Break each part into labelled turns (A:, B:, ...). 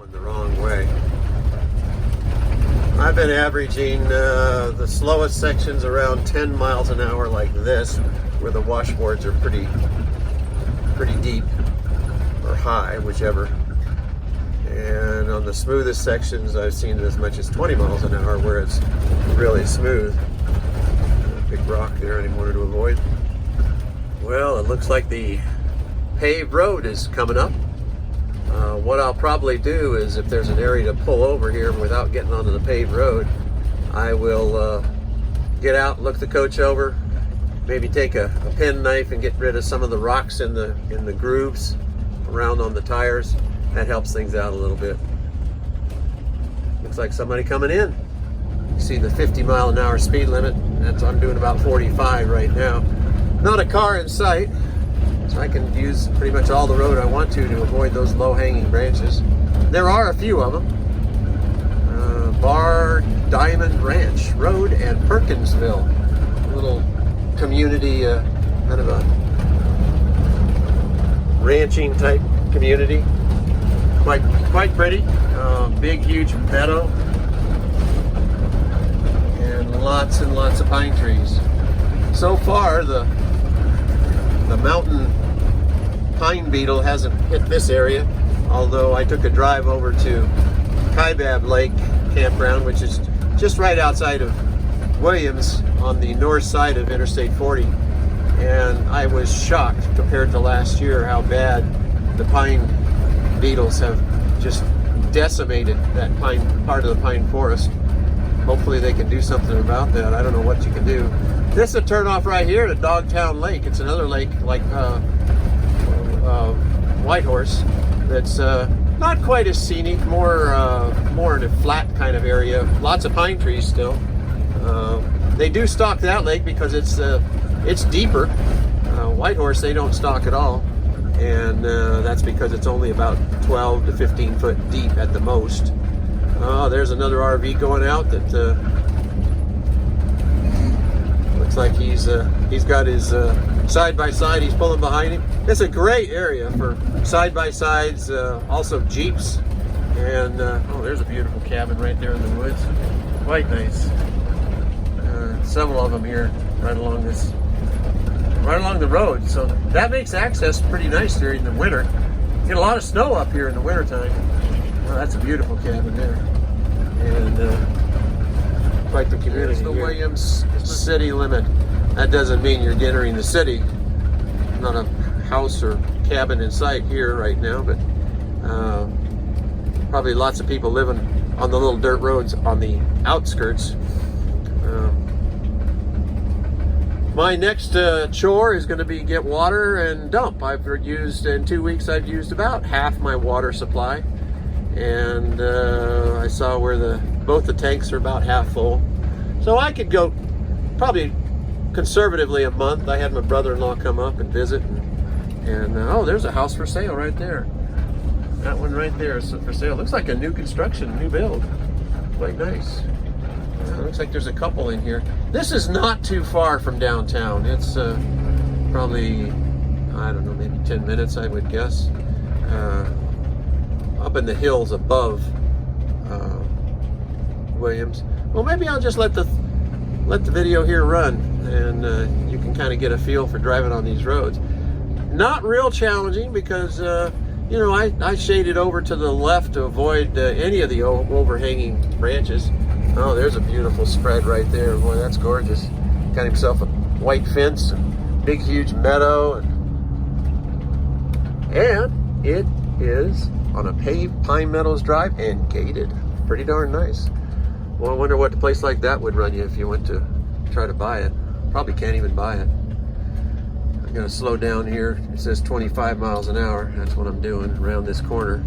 A: Going the wrong way. I've been averaging the slowest sections around 10 miles an hour like this, where the washboards are pretty deep or high, whichever. And on the smoothest sections, I've seen it as much as 20 miles an hour, where it's really smooth. Big rock there I wanted to avoid. Well, it looks like the paved road is coming up. What I'll probably do is, if there's an area to pull over here without getting onto the paved road, I will get out, look the coach over, maybe take a penknife and get rid of some of the rocks in the grooves around on the tires. That helps things out a little bit. Looks like somebody coming in. You see the 50-mile-an-hour speed limit. I'm doing about 45 right now. Not a car in sight, so I can use pretty much all the road I want to avoid those low-hanging branches. There are a few of them. Bar Diamond Ranch Road and Perkinsville. A little community, kind of a ranching type community. Quite pretty. Big, huge meadow. And lots of pine trees. So far, the mountain pine beetle hasn't hit this area, although I took a drive over to Horse Lake Campground, which is just right outside of Williams on the north side of Interstate 40, and I was shocked compared to last year how bad the pine beetles have just decimated that part of the pine forest. Hopefully they can do something about that. I don't know what you can do. This is a turnoff right here to Dogtown Lake. It's another lake like Whitehorse that's not quite as scenic, more in a flat kind of area. Lots of pine trees still. They do stock that lake because it's deeper. Whitehorse they don't stock at all, and that's because it's only about 12 to 15 foot deep at the most. There's another RV going out that looks like he's got his side-by-side he's pulling behind him. It's a great area for side-by-sides, also Jeeps, and there's a beautiful cabin right there in the woods. Quite nice. Several of them here right along the road, so that makes access pretty nice during the winter. Get a lot of snow up here in the wintertime. Well, that's a beautiful cabin there, and quite the community. There's the Williams city limit. That doesn't mean you're entering the city. Not a house or cabin in sight here right now, but probably lots of people living on the little dirt roads on the outskirts. My next chore is going to be get water and dump. In 2 weeks I've used about half my water supply, and I saw where both the tanks are about half full, so I could go probably conservatively a month. I had my brother-in-law come up and visit, and there's a house for sale right there. That one right there is for sale. Looks like a new construction, new build. Quite nice. Looks like there's a couple in here. This is not too far from downtown. It's probably, I don't know, maybe 10 minutes, I would guess. Up in the hills above Williams. Well, maybe I'll just let the video here run, and you can kind of get a feel for driving on these roads. Not real challenging because I shaded over to the left to avoid any of the overhanging branches. Oh, there's a beautiful spread right there. Boy, that's gorgeous. Got himself a white fence, and big, huge meadow, and it is on a paved Pine Meadows Drive and gated. Pretty darn nice. Well, I wonder what a place like that would run you if you went to try to buy it. Probably can't even buy it. I'm gonna slow down here. It says 25 miles an hour. That's what I'm doing around this corner.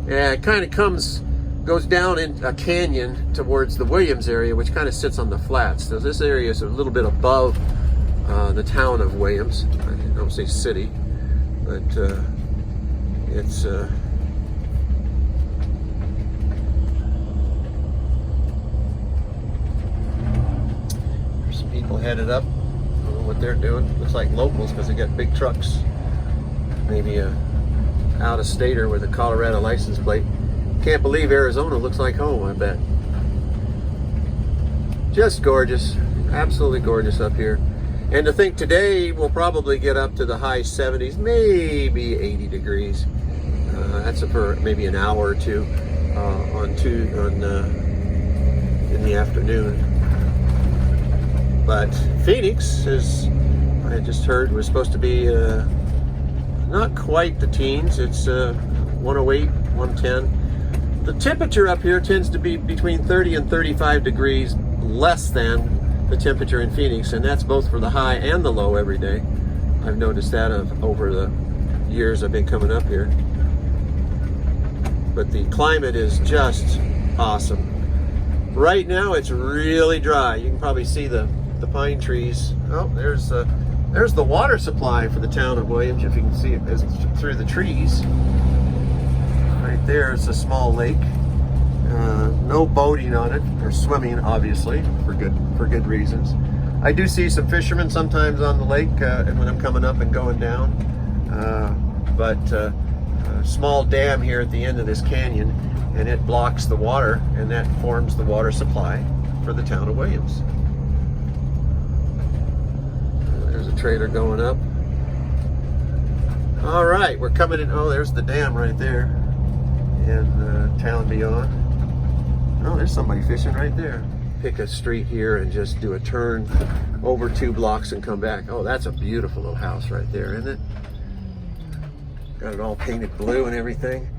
A: Yeah, it kind of goes down in a canyon towards the Williams area, which kind of sits on the flats. So this area is a little bit above the town of Williams. I don't say city, but it's there's some people headed up. I don't know what they're doing. Looks like locals because they got big trucks. Maybe a out-of-stater with a Colorado license plate. Can't believe Arizona looks like home, I bet. Just gorgeous. Absolutely gorgeous up here. And to think today we'll probably get up to the high 70s, maybe 80 degrees. That's for maybe an hour or two in the afternoon. But Phoenix is, I just heard, was supposed to be not quite the teens. It's 108, 110. The temperature up here tends to be between 30 and 35 degrees less than the temperature in Phoenix, and that's both for the high and the low every day. I've noticed that over the years I've been coming up here. But the climate is just awesome. Right now it's really dry. You can probably see the pine trees. Oh, there's the water supply for the town of Williams, if you can see it through the trees. Right there, it's a small lake. No boating on it, or swimming, obviously, for good reasons. I do see some fishermen sometimes on the lake when I'm coming up and going down. But a small dam here at the end of this canyon, and it blocks the water, and that forms the water supply for the town of Williams. There's a trailer going up. All right, we're coming in. Oh, there's the dam right there, and the town beyond. Oh, there's somebody fishing right there. Pick a street here and just do a turn over 2 blocks and come back. Oh, that's a beautiful little house right there, isn't it? Got it all painted blue and everything.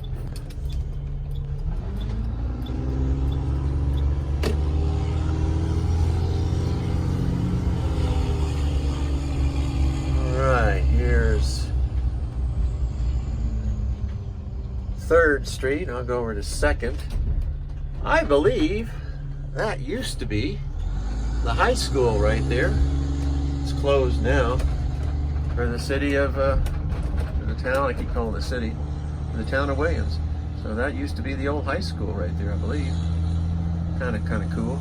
A: All right, here's 3rd Street. I'll go over to 2nd. I believe that used to be the high school right there. It's closed now. For the city of, for the town, I keep calling it the city, for the town of Williams. So that used to be the old high school right there, I believe. Kind of cool.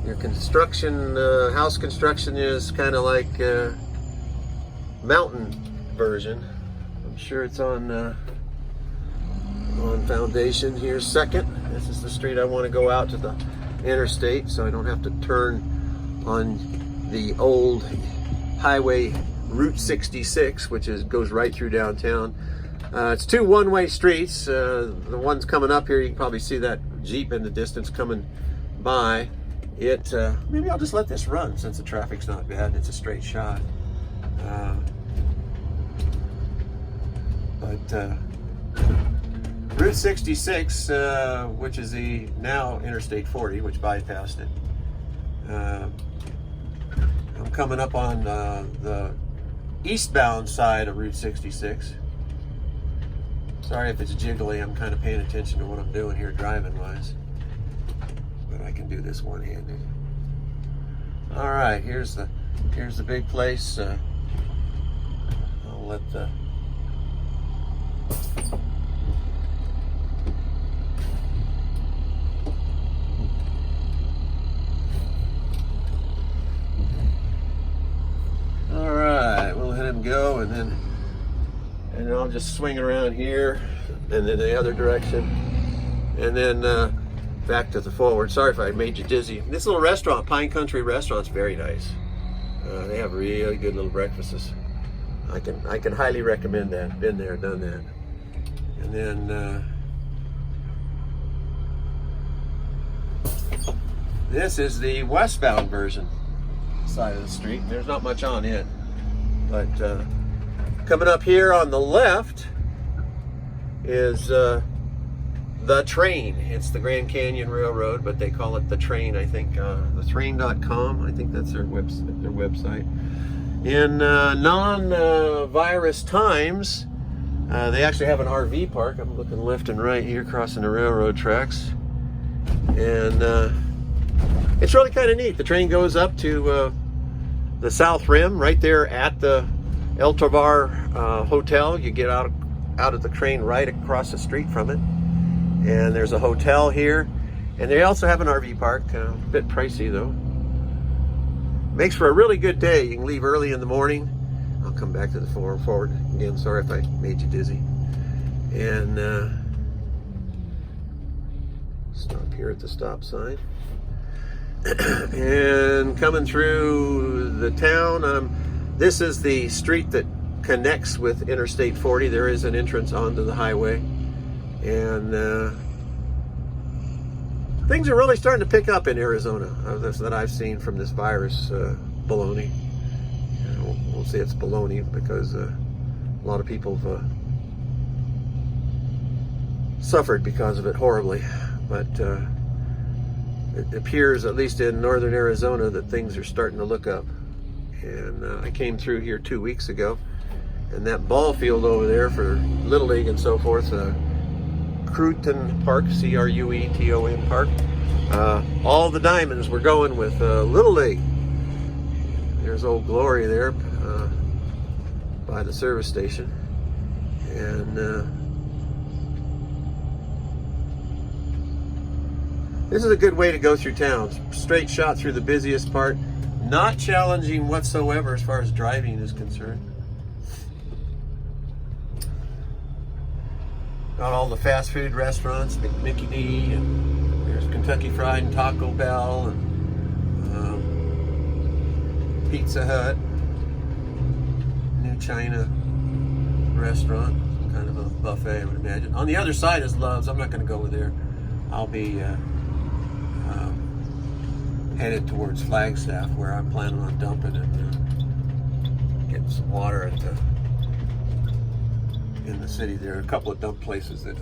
A: Your construction, house construction is kind of like mountain version. I'm sure it's on Foundation. Here's 2nd. This is the street I want to go out to the interstate, so I don't have to turn on the old highway Route 66, which goes right through downtown. It's 2 one-way streets. The ones coming up here, you can probably see that Jeep in the distance coming by. Maybe I'll just let this run since the traffic's not bad. It's a straight shot. Route 66, which is the now Interstate 40, which bypassed it. I'm coming up on the eastbound side of Route 66. Sorry if it's jiggly. I'm kind of paying attention to what I'm doing here driving-wise. But I can do this one-handed. All right, here's the big place. I'll let the go, and then I'll just swing around here and then the other direction, and then back to the forward. Sorry if I made you dizzy. This little restaurant, Pine Country Restaurant's very nice. They have really good little breakfasts. I can highly recommend that. Been there, done that. And then this is the westbound version side of the street. There's not much on it. But coming up here on the left is the train. It's the Grand Canyon Railroad, but they call it the train, I think. Thetrain.com, I think that's their website. In non-virus times, they actually have an RV park. I'm looking left and right here, crossing the railroad tracks. And it's really kind of neat. The train goes up to the South Rim, right there at the El Tovar Hotel. You get out of the train right across the street from it, and there's a hotel here, and they also have an RV park. A bit pricey though. Makes for a really good day. You can leave early in the morning. I'll come back to the forward again. Sorry if I made you dizzy. And stop here at the stop sign. And coming through the town, this is the street that connects with Interstate 40. There is an entrance onto the highway, and things are really starting to pick up in Arizona that I've seen from this virus baloney. I won't say it's baloney because a lot of people have suffered because of it horribly, but it appears, at least in northern Arizona, that things are starting to look up. And I came through here 2 weeks ago, and that ball field over there for Little League and so forth, Cruton Park, C-R-U-E-T-O-N Park, all the diamonds were going with Little League. There's Old Glory there by the service station. And this is a good way to go through town. Straight shot through the busiest part. Not challenging whatsoever as far as driving is concerned. Got all the fast food restaurants, Mickey D, and there's Kentucky Fried and Taco Bell, and Pizza Hut, New China restaurant, some kind of a buffet, I would imagine. On the other side is Love's. I'm not going to go over there. I'll be headed towards Flagstaff, where I'm planning on dumping and getting some water at in the city. There are a couple of dump places that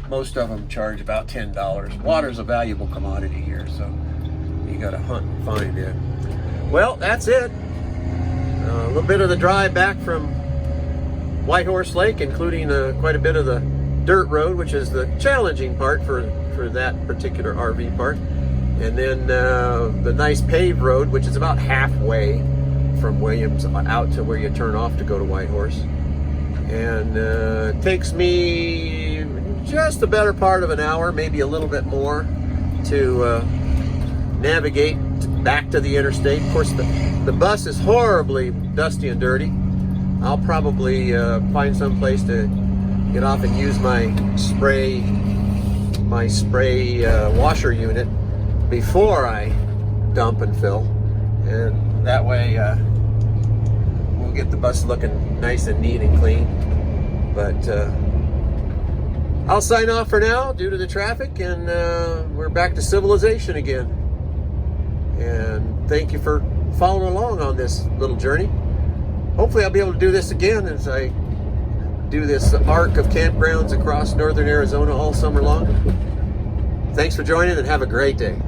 A: most of them charge about $10. Water's a valuable commodity here, so you got to hunt and find it. Well, that's it. A little bit of the drive back from White Horse Lake, including quite a bit of the dirt road, which is the challenging part for that particular RV park. And then the nice paved road, which is about halfway from Williams out to where you turn off to go to White Horse. And it takes me just the better part of an hour, maybe a little bit more, to navigate back to the interstate. Of course, the bus is horribly dusty and dirty. I'll probably find some place to get off and use my spray washer unit before I dump and fill, and that way we'll get the bus looking nice and neat and clean. But I'll sign off for now due to the traffic, and we're back to civilization again. And thank you for following along on this little journey. Hopefully I'll be able to do this again as I do this arc of campgrounds across northern Arizona all summer long. Thanks for joining, and have a great day.